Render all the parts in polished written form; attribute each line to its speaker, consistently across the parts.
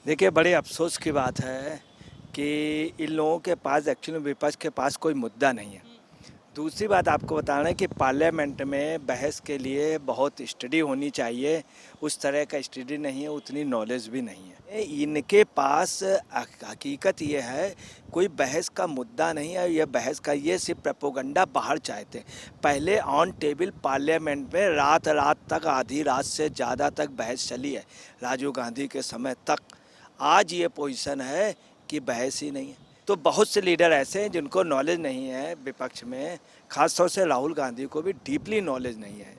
Speaker 1: देखिए, बड़े अफ़सोस की बात है कि इन लोगों के पास एक्चुअली विपक्ष के पास कोई मुद्दा नहीं है। दूसरी बात आपको बताना है कि पार्लियामेंट में बहस के लिए बहुत स्टडी होनी चाहिए, उस तरह का स्टडी नहीं है, उतनी नॉलेज भी नहीं है। इनके पास हकीकत ये है, कोई बहस का मुद्दा नहीं है, ये बहस का ये सिर्फ प्रोपेगेंडा बाहर चाहते हैं। पहले ऑन टेबल पार्लियामेंट में रात-रात तक, आधी रात से ज़्यादा तक बहस चली है, राजीव गांधी के समय तक। आज ये पोजीशन है कि बहस ही नहीं है। तो बहुत से लीडर ऐसे हैं जिनको नॉलेज नहीं है विपक्ष में, ख़ास तौर से राहुल गांधी को भी डीपली नॉलेज नहीं है।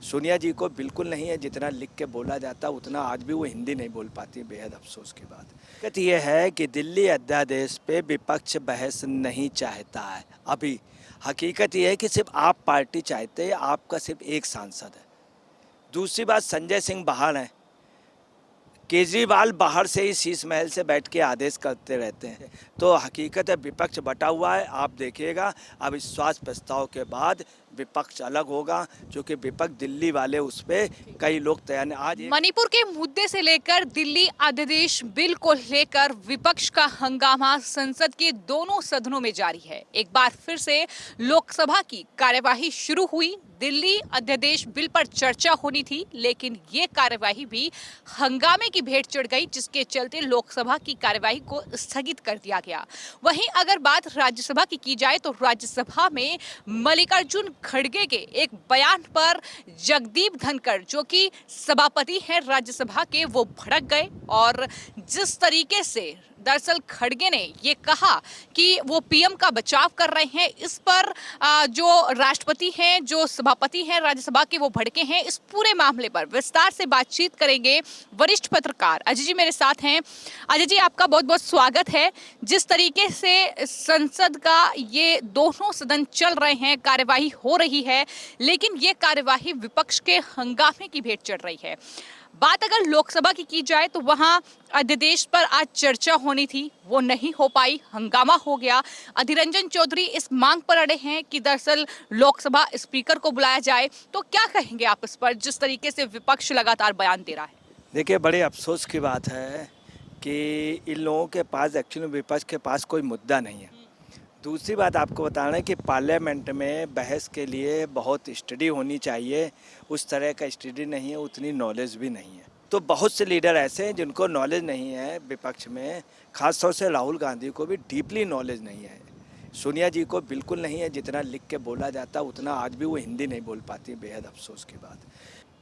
Speaker 1: सोनिया जी को बिल्कुल नहीं है, जितना लिख के बोला जाता उतना आज भी वो हिंदी नहीं बोल पाती, बेहद अफसोस की बात। हकीकत ये है कि दिल्ली अध्यादेश पे विपक्ष बहस नहीं चाहता है अभी। हकीकत ये है कि सिर्फ आप पार्टी चाहते है, आपका सिर्फ एक सांसद है। दूसरी बात, संजय सिंह बाहर हैं, केजरीवाल बाहर से ही शीश महल से बैठ के आदेश करते रहते हैं। तो हकीकत है विपक्ष बटा हुआ है। आप देखिएगा अविश्वास प्रस्ताव के बाद विपक्ष अलग होगा, क्योंकि विपक्ष दिल्ली वाले उस पर कई लोग तैयार आज
Speaker 2: मणिपुर के मुद्दे से लेकर दिल्ली अध्यादेश बिल को लेकर विपक्ष का हंगामा संसद के दोनों सदनों में जारी है। एक बार फिर से लोकसभा की कार्यवाही शुरू हुई। दिल्ली अध्यादेश बिल पर चर्चा होनी थी, लेकिन ये कार्यवाही भी हंगामे की भेंट चढ़ गई, जिसके चलते लोकसभा की कार्यवाही को स्थगित कर दिया गया। वहीं अगर बात राज्यसभा की जाए तो राज्यसभा में मल्लिकार्जुन खड़गे के एक बयान पर जगदीप धनखड़, जो कि सभापति हैं राज्यसभा के, वो भड़क गए और जिस तरीके से दरअसल खड़गे ने ये कहा कि वो पीएम का बचाव कर रहे हैं, इस पर जो राष्ट्रपति हैं, जो सभापति हैं राज्यसभा के, वो भड़के हैं। इस पूरे मामले पर विस्तार से बातचीत करेंगे वरिष्ठ पत्रकार अजय जी मेरे साथ हैं। अजय जी, आपका बहुत बहुत स्वागत है। जिस तरीके से संसद का ये दोनों सदन चल रहे हैं, कार्यवाही हो रही है, लेकिन ये कार्यवाही विपक्ष के हंगामे की भेंट चढ़ रही है। बात अगर लोकसभा की जाए तो वहां अध्यादेश पर आज चर्चा होनी थी, वो नहीं हो पाई, हंगामा हो गया। अधीर रंजन चौधरी इस मांग पर अड़े हैं कि दरअसल लोकसभा स्पीकर को बुलाया जाए। तो क्या कहेंगे आप इस पर, जिस तरीके से विपक्ष लगातार बयान दे रहा है?
Speaker 1: देखिए, बड़े अफसोस की बात है कि इन लोगों के पास एक्चुअली विपक्ष के पास कोई मुद्दा नहीं है। दूसरी बात आपको बताना है कि पार्लियामेंट में बहस के लिए बहुत स्टडी होनी चाहिए, उस तरह का स्टडी नहीं है, उतनी नॉलेज भी नहीं है। तो बहुत से लीडर ऐसे हैं जिनको नॉलेज नहीं है विपक्ष में, ख़ास तौर से राहुल गांधी को भी डीपली नॉलेज नहीं है। सोनिया जी को बिल्कुल नहीं है, जितना लिख के बोला जाता उतना आज भी वो हिंदी नहीं बोल पाती, बेहद अफसोस की बात।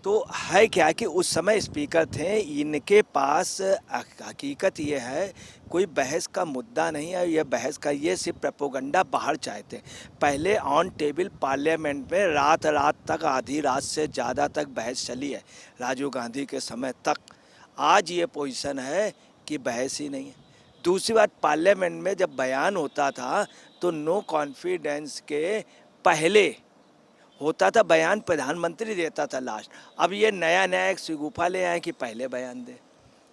Speaker 1: तो है क्या कि उस समय स्पीकर थे, इनके पास हकीकत ये है, कोई बहस का मुद्दा नहीं है, ये बहस का ये सिर्फ प्रोपेगेंडा बाहर चाहते हैं। पहले ऑन टेबल पार्लियामेंट में रात-रात तक, आधी रात से ज़्यादा तक बहस चली है, राजीव गांधी के समय तक। आज ये पोजीशन है कि बहस ही नहीं है। दूसरी बात, पार्लियामेंट में जब बयान होता था तो नो कॉन्फिडेंस के पहले होता था बयान, प्रधानमंत्री देता था लास्ट। अब ये नया एक शगुफा ले आए कि पहले बयान दे,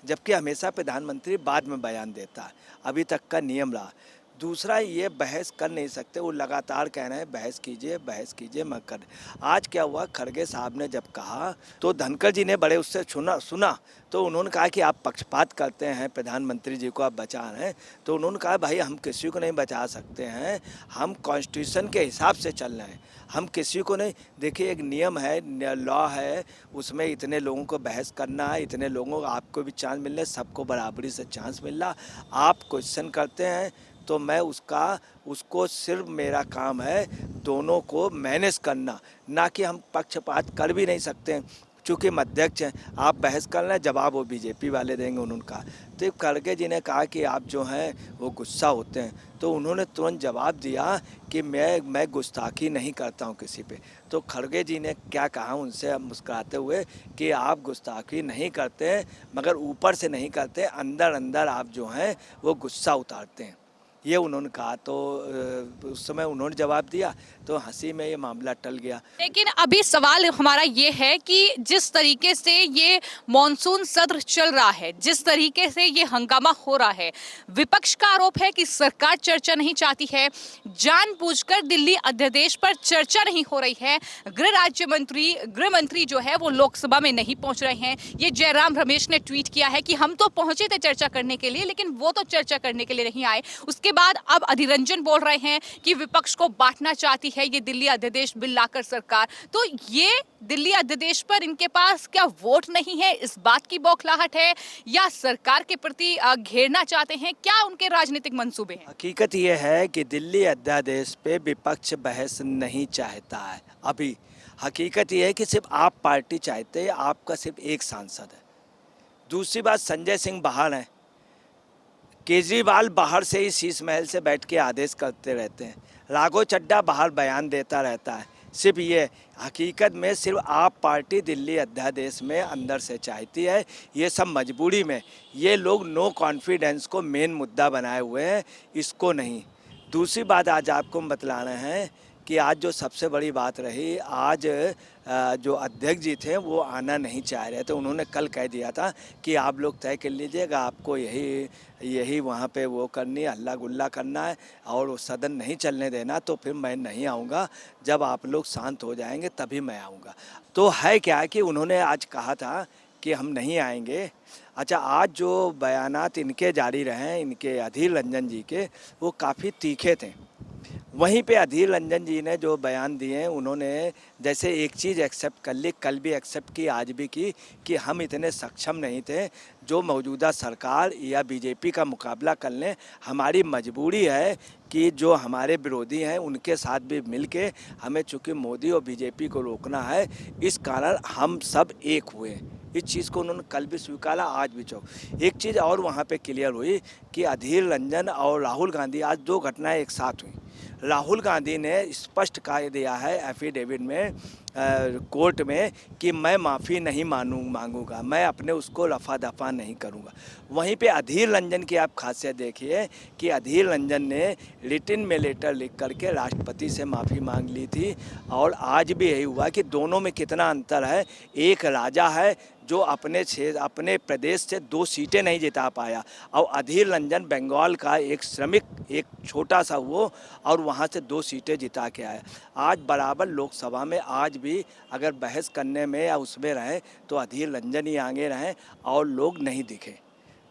Speaker 1: जबकि हमेशा प्रधानमंत्री बाद में बयान देता है, अभी तक का नियम रहा। दूसरा, ये बहस कर नहीं सकते, वो लगातार कह रहे हैं बहस कीजिए मत कर। आज क्या हुआ, खड़गे साहब ने जब कहा तो धनखड़ जी ने बड़े उससे सुना तो उन्होंने कहा कि आप पक्षपात करते हैं, प्रधानमंत्री जी को आप बचा रहे हैं। तो उन्होंने कहा भाई, हम किसी को नहीं बचा सकते हैं, हम कॉन्स्टिट्यूशन के हिसाब से चल रहे हैं, हम किसी को नहीं। देखिए, एक नियम है, लॉ है, उसमें इतने लोगों को बहस करना है, इतने लोगों को आपको भी चांस मिल रहा है, सबको बराबरी से चांस मिल रहा। आप क्वेश्चन करते हैं तो मैं उसको सिर्फ मेरा काम है दोनों को मैनेज करना, ना कि हम पक्षपात कर भी नहीं सकते, चूँकि हम अध्यक्ष हैं। आप बहस कर रहे हैं, जवाब वो बीजेपी वाले देंगे, उन्होंने कहा। तो खड़गे जी ने कहा कि आप जो हैं वो गुस्सा होते हैं, तो उन्होंने तुरंत जवाब दिया कि मैं गुस्ताखी नहीं करता हूं किसी पे। तो खड़गे जी ने क्या कहा उनसे मुस्कुराते हुए कि आप गुस्ताखी नहीं करते, मगर ऊपर से नहीं करते, अंदर अंदर आप जो हैं वो गुस्सा उतारते हैं। ये उन्होंने कहा। तो उस समय उन्होंने जवाब दिया तो हंसी में ये मामला टल गया।
Speaker 2: लेकिन अभी सवाल हमारा ये है कि जिस तरीके से ये मॉनसून सत्र चल रहा है, जिस तरीके से ये हंगामा हो रहा है, विपक्ष का आरोप है कि सरकार चर्चा नहीं चाहती है, जानबूझकर दिल्ली अध्यादेश पर चर्चा नहीं हो रही है, गृह मंत्री जो है वो लोकसभा में नहीं पहुंच रहे हैं। ये जयराम रमेश ने ट्वीट किया है कि हम तो पहुंचे थे चर्चा करने के लिए, लेकिन वो तो चर्चा करने के लिए नहीं आए। उसके बाद अब अधीर रंजन बोल रहे हैं कि विपक्ष को बांटना चाहती है ये दिल्ली अध्यादेश बिल लाकर सरकार। तो ये दिल्ली अध्यादेश पर इनके पास क्या वोट नहीं है, इस बात की बौखलाहट है, या सरकार के प्रति घेरना चाहते हैं? क्या उनके राजनीतिक मंसूबे हैं?
Speaker 1: हकीकत ये है कि दिल्ली अध्यादेश पे विपक्ष बहस नहीं चाहता है अभी। हकीकत ये है कि सिर्फ आप पार्टी चाहते हैं, आपका सिर्फ एक सांसद है। दूसरी बात, संजय सिंह बाहर हैं, केजरीवाल बाहर से ही शीश महल से बैठ के आदेश करते रहते हैं, राघव चड्ढा बाहर बयान देता रहता है। सिर्फ ये हकीकत में सिर्फ आप पार्टी दिल्ली अध्यादेश में अंदर से चाहती है। ये सब मजबूरी में, ये लोग नो कॉन्फिडेंस को मेन मुद्दा बनाए हुए हैं, इसको नहीं। दूसरी बात आज आपको हम बतला रहे हैं कि आज जो सबसे बड़ी बात रही, आज जो अध्यक्ष जी थे वो आना नहीं चाह रहे थे। उन्होंने कल कह दिया था कि आप लोग तय कर लीजिएगा, आपको यही वहाँ पे वो करनी है, हल्ला गुल्ला करना है और वो सदन नहीं चलने देना, तो फिर मैं नहीं आऊँगा, जब आप लोग शांत हो जाएंगे तभी मैं आऊँगा। तो है क्या कि उन्होंने आज कहा था कि हम नहीं आएंगे। अच्छा, आज जो बयानात इनके जारी रहे, इनके अधीर रंजन जी के, वो काफ़ी तीखे थे। वहीं पे अधीर रंजन जी ने जो बयान दिए, उन्होंने जैसे एक चीज़ एक्सेप्ट कर ली, कल भी एक्सेप्ट की, आज भी की, कि हम इतने सक्षम नहीं थे जो मौजूदा सरकार या बीजेपी का मुकाबला कर लें। हमारी मजबूरी है कि जो हमारे विरोधी हैं उनके साथ भी मिलके हमें, चूँकि मोदी और बीजेपी को रोकना है, इस कारण हम सब एक हुए। इस चीज़ को उन्होंने कल भी स्वीकारा, आज भी चौक। एक चीज़ और वहाँ पे क्लियर हुई कि अधीर रंजन और राहुल गांधी, आज दो घटनाएं एक साथ हुई। राहुल गांधी ने स्पष्ट कह दिया है एफिडेविट में कोर्ट में कि मैं माफ़ी नहीं मांगूंगा, मैं अपने उसको रफा दफा नहीं करूंगा। वहीं पे अधीर रंजन की आप खासियत देखिए कि अधीर रंजन ने रिटन में लेटर लिख करके राष्ट्रपति से माफ़ी मांग ली थी। और आज भी यही हुआ कि दोनों में कितना अंतर है। एक राजा है जो अपने प्रदेश से 2 सीटें नहीं जिता पाया, और अधीर रंजन बंगाल का एक श्रमिक, एक छोटा सा वो, और वहाँ से 2 सीटें जिता के आया। आज बराबर लोकसभा में आज भी अगर बहस करने में या उसमें रहें तो अधीर रंजन ही आगे रहें और लोग नहीं दिखे।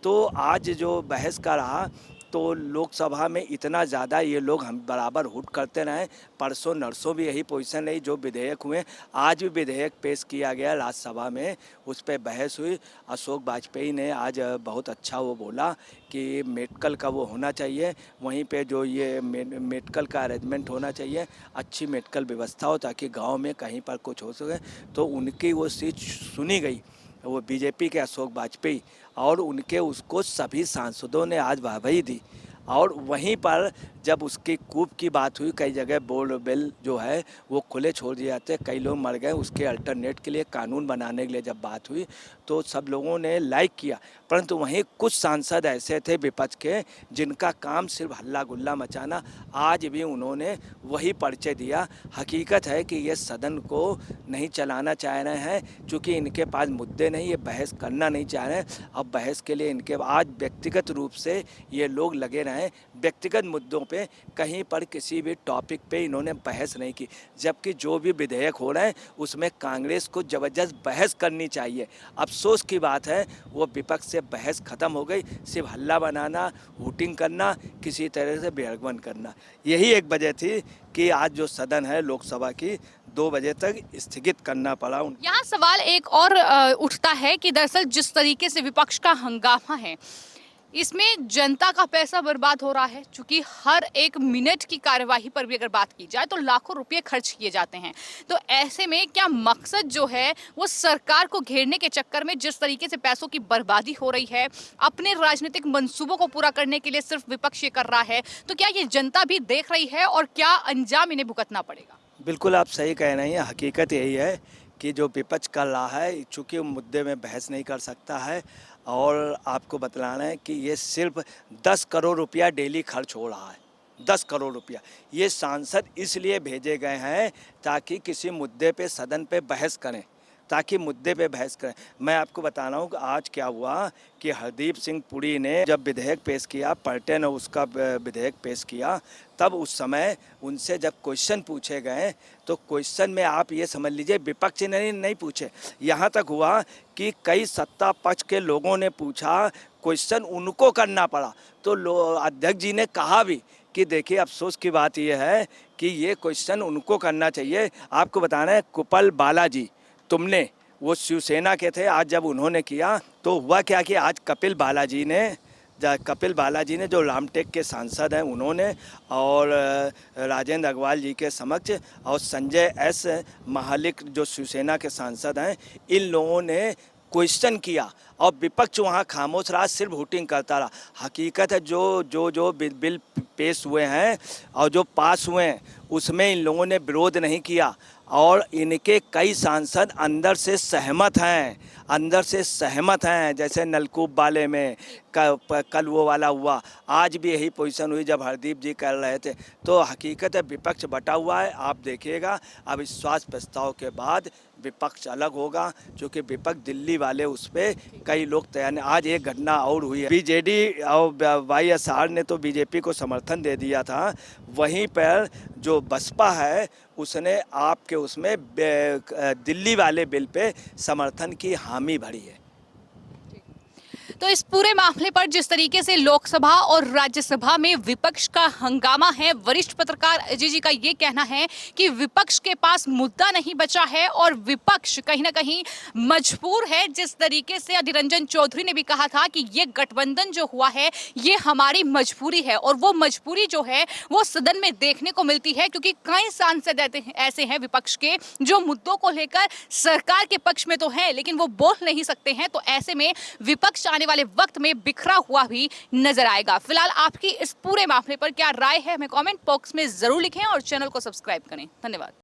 Speaker 1: तो आज जो बहस का रहा, तो लोकसभा में इतना ज़्यादा ये लोग हम बराबर हुट करते रहे। परसों नरसों भी यही पोजीशन रही, जो विधेयक हुए, आज भी विधेयक पेश किया गया राज्यसभा में, उस पर बहस हुई। अशोक वाजपेयी ने आज बहुत अच्छा वो बोला कि मेडिकल का वो होना चाहिए, वहीं पे जो ये मेडिकल का अरेंजमेंट होना चाहिए, अच्छी मेडिकल व्यवस्था हो ताकि गाँव में कहीं पर कुछ हो सके। तो उनकी वो चीज़ सुनी गई, वो बीजेपी के अशोक वाजपेयी, और उनके उसको सभी सांसदों ने आज वाहवाही दी। और वहीं पर जब उसकी कूप की बात हुई, कई जगह बोरवेल जो है वो खुले छोड़ दिए जाते, कई लोग मर गए, उसके अल्टरनेट के लिए कानून बनाने के लिए जब बात हुई तो सब लोगों ने लाइक किया। परंतु वहीं कुछ सांसद ऐसे थे विपक्ष के जिनका काम सिर्फ हल्ला गुल्ला मचाना, आज भी उन्होंने वही परिचय दिया। हकीकत है कि ये सदन को नहीं चलाना चाह रहे हैं, चूँकि इनके पास मुद्दे नहीं, ये बहस करना नहीं चाह रहे हैं। अब बहस के लिए इनके आज व्यक्तिगत रूप से ये लोग लगे रहे, व्यक्तिगत मुद्दों पे कहीं पर किसी भी टॉपिक पे इन्होंने बहस नहीं की। जबकि जो भी विधेयक हो रहे हैं उसमें कांग्रेस को ज़बरदस्त बहस करनी चाहिए। अफसोस की बात है वो विपक्ष से बहस ख़त्म हो गई, सिर्फ हल्ला बनाना, हूटिंग करना, किसी तरह से बेहरगवन करना। यही एक वजह थी कि आज जो सदन है लोकसभा की 2 बजे तक स्थगित करना पड़ा।
Speaker 2: यहाँ सवाल एक और उठता है कि दरअसल जिस तरीके से विपक्ष का हंगामा है, इसमें जनता का पैसा बर्बाद हो रहा है। चूंकि हर एक मिनट की कार्यवाही पर भी अगर बात की जाए तो लाखों रुपए खर्च किए जाते हैं। तो ऐसे में क्या मकसद जो है वो सरकार को घेरने के चक्कर में जिस तरीके से पैसों की बर्बादी हो रही है, अपने राजनीतिक मंसूबों को पूरा करने के लिए सिर्फ विपक्ष ये कर रहा है, तो क्या ये जनता भी देख रही है और क्या अंजाम इन्हें भुगतना पड़ेगा?
Speaker 1: बिल्कुल आप सही कह रही हैं। हकीकत यही है कि जो विपक्ष कर रहा है, चूँकि मुद्दे में बहस नहीं कर सकता है, और आपको बतलाना है कि ये सिर्फ 10 करोड़ रुपया डेली खर्च हो रहा है। 10 करोड़ रुपया ये सांसद इसलिए भेजे गए हैं ताकि किसी मुद्दे पे सदन पे बहस करें, ताकि मुद्दे पे बहस करें। मैं आपको बता रहा हूँ कि आज क्या हुआ कि हरदीप सिंह पुरी ने जब विधेयक पेश किया, पर्टे ने उसका विधेयक पेश किया, तब उस समय उनसे जब क्वेश्चन पूछे गए तो क्वेश्चन में आप ये समझ लीजिए विपक्ष ने नहीं पूछे। यहाँ तक हुआ कि कई सत्ता पक्ष के लोगों ने पूछा, क्वेश्चन उनको करना पड़ा। तो अध्यक्ष जी ने कहा भी कि देखिए अफसोस की बात यह है कि ये क्वेश्चन उनको करना चाहिए। आपको बताना है कुपल बालाजी, तुमने वो शिवसेना के थे, आज जब उन्होंने किया तो हुआ क्या कि आज कपिल बालाजी ने जो रामटेक के सांसद हैं उन्होंने और राजेंद्र अग्रवाल जी के समक्ष और संजय एस महालिक जो शिवसेना के सांसद हैं, इन लोगों ने क्वेश्चन किया और विपक्ष वहाँ खामोश रहा, सिर्फ वोटिंग करता रहा। हकीकत है जो बिल पेश हुए हैं और जो पास हुए हैं उसमें इन लोगों ने विरोध नहीं किया और इनके कई सांसद अंदर से सहमत हैं। जैसे नलकूप वाले में कल वो वाला हुआ, आज भी यही पोजीशन हुई जब हरदीप जी कर रहे थे। तो हकीकत है विपक्ष बटा हुआ है। आप देखिएगा अब विश्वास प्रस्ताव के बाद विपक्ष अलग होगा, क्योंकि विपक्ष दिल्ली वाले उस पर कई लोग तैयार नहीं। आज एक घटना और हुई है, बीजेडी और वाईएसआर ने तो बीजेपी को समर्थन दे दिया था, वहीं पर जो बसपा है उसने आपके उसमें दिल्ली वाले बिल पे समर्थन की हामी भरी है।
Speaker 2: तो इस पूरे मामले पर जिस तरीके से लोकसभा और राज्यसभा में विपक्ष का हंगामा है, वरिष्ठ पत्रकार अजय जी का ये कहना है कि विपक्ष के पास मुद्दा नहीं बचा है और विपक्ष कहीं ना कहीं मजबूर है। जिस तरीके से अधीर रंजन चौधरी ने भी कहा था कि ये गठबंधन जो हुआ है ये हमारी मजबूरी है, और वो मजबूरी जो है वो सदन में देखने को मिलती है, क्योंकि कई सांसद ऐसे हैं विपक्ष के जो मुद्दों को लेकर सरकार के पक्ष में तो है लेकिन वो बोल नहीं सकते हैं। तो ऐसे में विपक्ष आने वाले वक्त में बिखरा हुआ भी नजर आएगा। फिलहाल आपकी इस पूरे मामले पर क्या राय है हमें कमेंट बॉक्स में जरूर लिखें और चैनल को सब्सक्राइब करें। धन्यवाद।